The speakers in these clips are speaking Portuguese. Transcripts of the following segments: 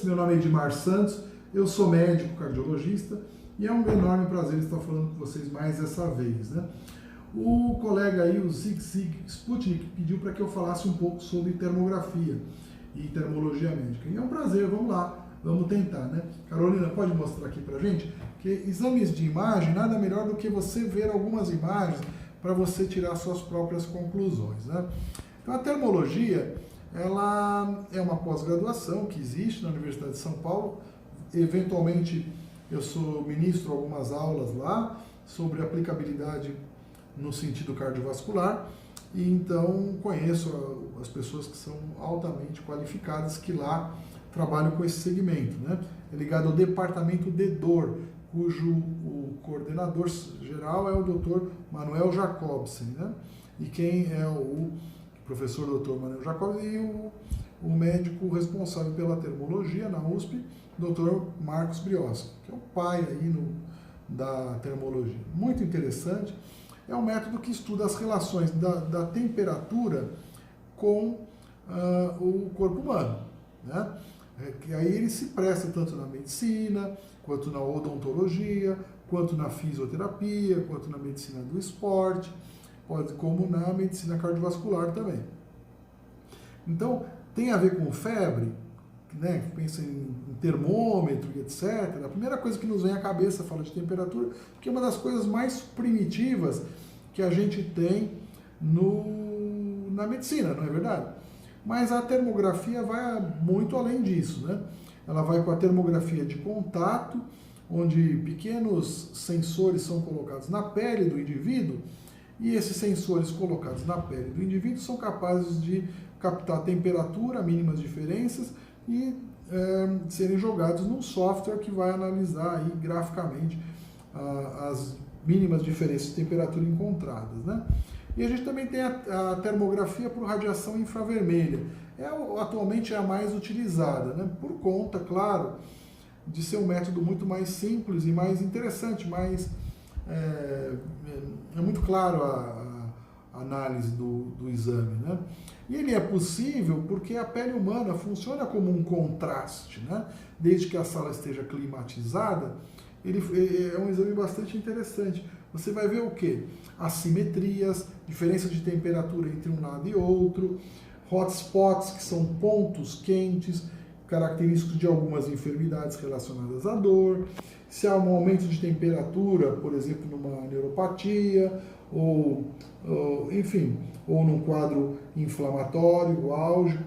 todos, meu nome é Edmar Santos, eu sou médico cardiologista e é um enorme prazer estar falando com vocês mais essa vez, né? O colega aí, o Zig Sputnik, pediu para que eu falasse um pouco sobre termografia e termologia médica. E é um prazer, vamos lá, vamos tentar, né? Carolina, pode mostrar aqui pra gente? Que exames de imagem, nada melhor do que você ver algumas imagens para você tirar suas próprias conclusões, né? Então a termologia, ela é uma pós-graduação que existe na Universidade de São Paulo. Eventualmente eu ministro algumas aulas lá sobre aplicabilidade no sentido cardiovascular e então conheço as pessoas que são altamente qualificadas que lá trabalham com esse segmento, né? É ligado ao departamento de dor, cujo o coordenador geral é o Dr. Manuel Jacobsen, né? E quem é o professor Dr. Manuel Jacobsen e o médico responsável pela termologia na USP, Dr. Marcos Brioski, que é o pai aí da termologia. Muito interessante. É um método que estuda as relações da temperatura com o corpo humano, né? E aí ele se presta tanto na medicina, quanto na odontologia, quanto na fisioterapia, quanto na medicina do esporte, como na medicina cardiovascular também. Então, tem a ver com febre, né? Pensa em termômetro e etc. A primeira coisa que nos vem à cabeça fala de temperatura, porque é uma das coisas mais primitivas que a gente tem na medicina, não é verdade? Mas a termografia vai muito além disso, né? Ela vai com a termografia de contato, onde pequenos sensores são colocados na pele do indivíduo, e esses sensores colocados na pele do indivíduo são capazes de captar temperatura, mínimas diferenças, e serem jogados num software que vai analisar aí graficamente as mínimas diferenças de temperatura encontradas, né? E a gente também tem a termografia por radiação infravermelha. Atualmente é a mais utilizada, né? Por conta, claro, de ser um método muito mais simples e mais interessante, é muito claro a análise do exame, né? E ele é possível porque a pele humana funciona como um contraste, né? Desde que a sala esteja climatizada, ele é um exame bastante interessante. Você vai ver o quê? Assimetrias, diferença de temperatura entre um lado e outro, hotspots, que são pontos quentes, característicos de algumas enfermidades relacionadas à dor, se há um aumento de temperatura, por exemplo, numa neuropatia, ou num quadro inflamatório, álgico,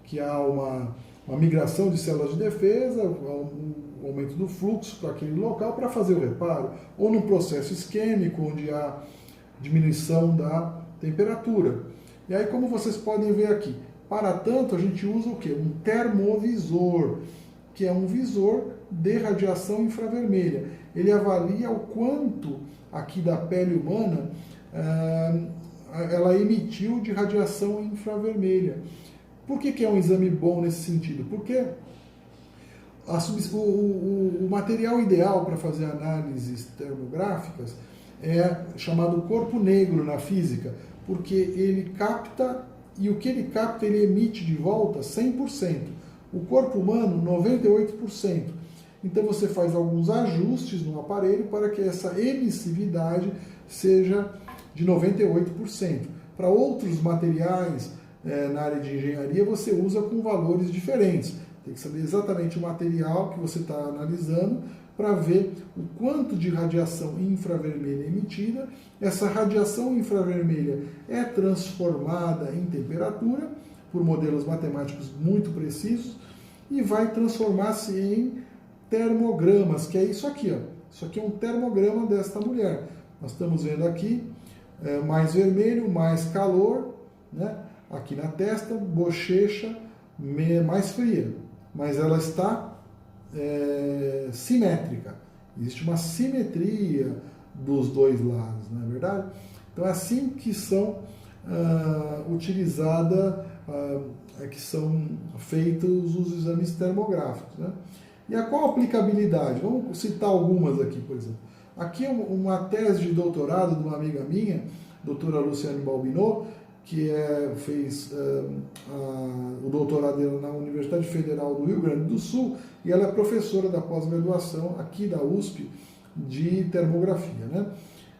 que há uma migração de células de defesa, um aumento do fluxo para aquele local para fazer o reparo, ou num processo isquêmico, onde há diminuição da temperatura. E aí, como vocês podem ver aqui, para tanto, a gente usa o quê? Um termovisor, que é um visor de radiação infravermelha. Ele avalia o quanto aqui da pele humana ela emitiu de radiação infravermelha. Por que é um exame bom nesse sentido? Porque o material ideal para fazer análises termográficas é chamado corpo negro na física, porque ele capta, e o que ele capta ele emite de volta 100%. O corpo humano, 98%. Então você faz alguns ajustes no aparelho para que essa emissividade seja de 98%. Para outros materiais na área de engenharia, você usa com valores diferentes. Tem que saber exatamente o material que você está analisando para ver o quanto de radiação infravermelha é emitida. Essa radiação infravermelha é transformada em temperatura por modelos matemáticos muito precisos e vai transformar-se em termogramas, que é isso aqui, ó. Isso aqui é um termograma desta mulher. Nós estamos vendo aqui mais vermelho, mais calor, né? Aqui na testa, bochecha mais fria, mas ela está simétrica. Existe uma simetria dos dois lados, não é verdade? Então é assim que são que são feitos os exames termográficos, né? E a qual aplicabilidade? Vamos citar algumas aqui, por exemplo. Aqui é uma tese de doutorado de uma amiga minha, doutora Luciane Balbinot, que fez o doutorado dela na Universidade Federal do Rio Grande do Sul, e ela é professora da pós-graduação aqui da USP de termografia, né?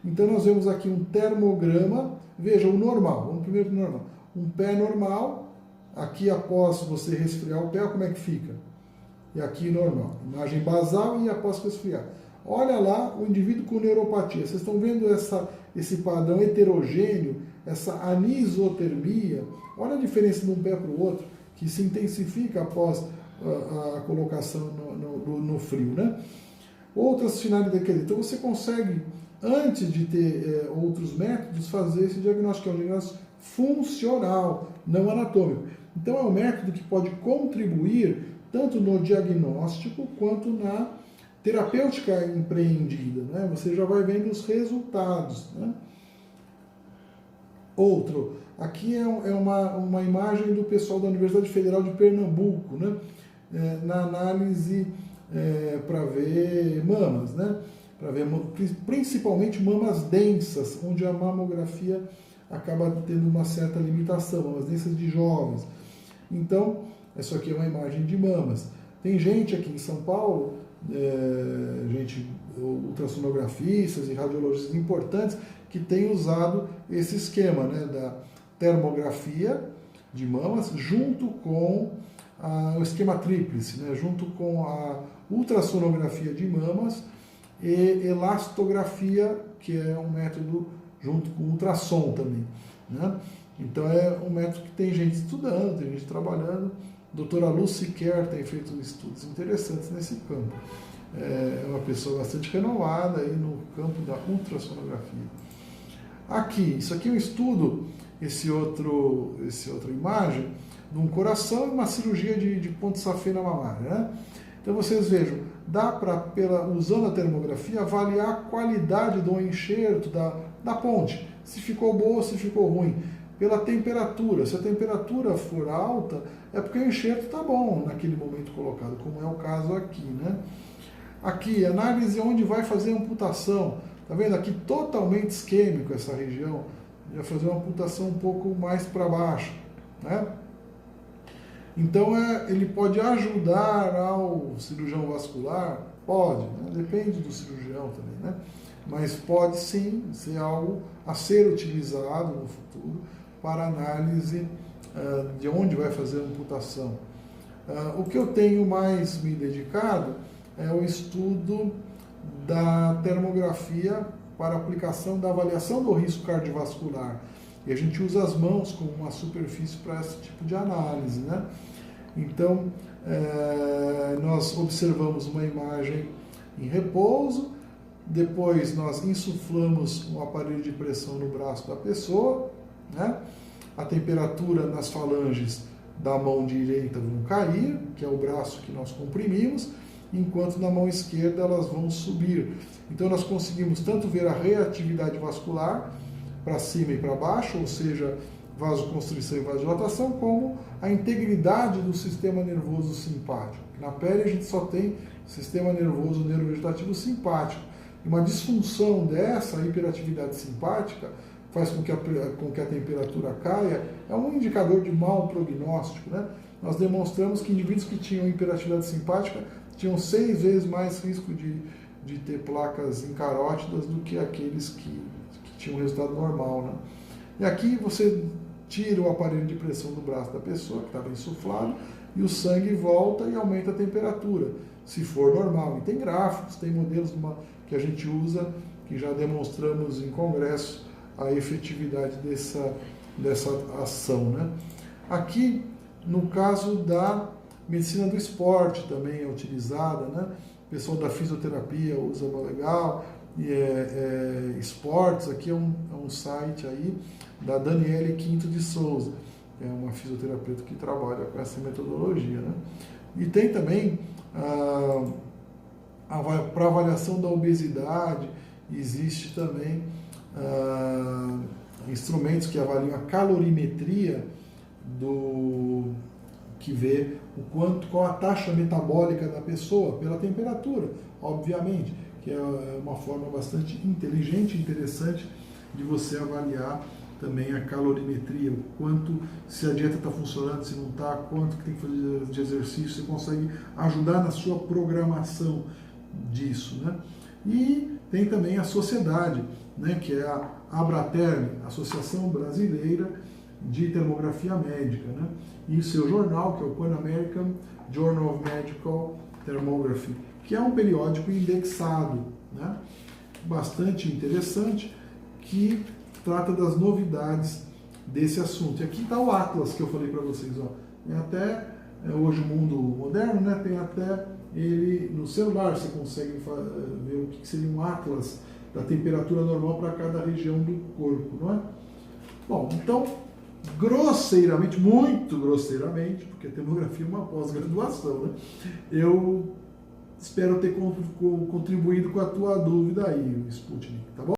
Então nós vemos aqui um termograma, veja o normal, vamos primeiro para o normal. Um pé normal, aqui após você resfriar o pé, como é que fica? E aqui normal, imagem basal e após resfriar. Olha lá o indivíduo com neuropatia, vocês estão vendo esse padrão heterogêneo, essa anisotermia, olha a diferença de um pé para o outro, que se intensifica após a colocação no frio, né? Outras finalidades, então você consegue, antes de ter outros métodos, fazer esse diagnóstico, que é um diagnóstico funcional, não anatômico. Então é um método que pode contribuir tanto no diagnóstico quanto na terapêutica empreendida, né? Você já vai vendo os resultados, né? Outro, aqui é uma imagem do pessoal da Universidade Federal de Pernambuco, né? Na análise para ver mamas, né? Para ver principalmente mamas densas, onde a mamografia acaba tendo uma certa limitação, mamas densas de jovens. Então, isso aqui é uma imagem de mamas. Tem gente aqui em São Paulo, ultrassonografistas e radiologistas importantes, que têm usado esse esquema, né, da termografia de mamas junto com o esquema tríplice, né, junto com a ultrassonografia de mamas e elastografia, que é um método junto com ultrassom também, né? Então é um método que tem gente estudando, tem gente trabalhando. A doutora Lucy Kerr tem feito estudos interessantes nesse campo. É uma pessoa bastante renomada aí no campo da ultrassonografia. Aqui, isso aqui é um estudo, essa outra imagem, de um coração e uma cirurgia de ponte safena mamária, né? Então vocês vejam, dá para, usando a termografia, avaliar a qualidade do enxerto da ponte, se ficou boa ou se ficou ruim, pela temperatura. Se a temperatura for alta, é porque o enxerto está bom naquele momento colocado, como é o caso aqui, né? Aqui, análise onde vai fazer a amputação. Está vendo aqui totalmente isquêmico essa região, vai fazer uma amputação um pouco mais para baixo, né? Então ele pode ajudar ao cirurgião vascular? Pode, né? Depende do cirurgião também, né? Mas pode sim ser algo a ser utilizado no futuro para análise de onde vai fazer a amputação. O que eu tenho mais me dedicado é o estudo da termografia para aplicação da avaliação do risco cardiovascular. E a gente usa as mãos como uma superfície para esse tipo de análise, né? Então, nós observamos uma imagem em repouso, depois nós insuflamos um aparelho de pressão no braço da pessoa, né? A temperatura nas falanges da mão direita vão cair, que é o braço que nós comprimimos, enquanto na mão esquerda elas vão subir. Então nós conseguimos tanto ver a reatividade vascular para cima e para baixo, ou seja, vasoconstrição e vasodilatação, como a integridade do sistema nervoso simpático. Na pele a gente só tem sistema nervoso neurovegetativo simpático. E uma disfunção dessa hiperatividade simpática faz com que a temperatura caia, é um indicador de mau prognóstico, né? Nós demonstramos que indivíduos que tinham hiperatividade simpática tinham 6 vezes mais risco de ter placas incarótidas do que aqueles que tinham um resultado normal, né? E aqui você tira o aparelho de pressão do braço da pessoa, que estava insuflado, e o sangue volta e aumenta a temperatura, se for normal. E tem gráficos, tem modelos que a gente usa, que já demonstramos em congresso a efetividade dessa ação, né? Aqui, no caso da medicina do esporte, também é utilizada, né? O pessoal da fisioterapia usa legal, e esportes, aqui é um site aí da Daniele Quinto de Souza, é uma fisioterapeuta que trabalha com essa metodologia, né? E tem também, para avaliação da obesidade, existe também instrumentos que avaliam a calorimetria que vê qual a taxa metabólica da pessoa pela temperatura, obviamente, que é uma forma bastante inteligente e interessante de você avaliar também a calorimetria, o quanto, se a dieta está funcionando, se não está, quanto que tem que fazer de exercício, você consegue ajudar na sua programação disso, né? E tem também a sociedade, né, que é a Abraterm, Associação Brasileira de Termografia Médica, né? E seu jornal, que é o Pan American Journal of Medical Thermography, que é um periódico indexado, né? Bastante interessante, que trata das novidades desse assunto. E aqui está o Atlas que eu falei para vocês, ó. Tem até, hoje o mundo moderno, né, tem até ele no celular, você consegue ver o que seria um Atlas da temperatura normal para cada região do corpo, não é? Bom, então, grosseiramente, muito grosseiramente, porque a termografia é uma pós-graduação, né? Eu espero ter contribuído com a tua dúvida aí, Sputnik, tá bom?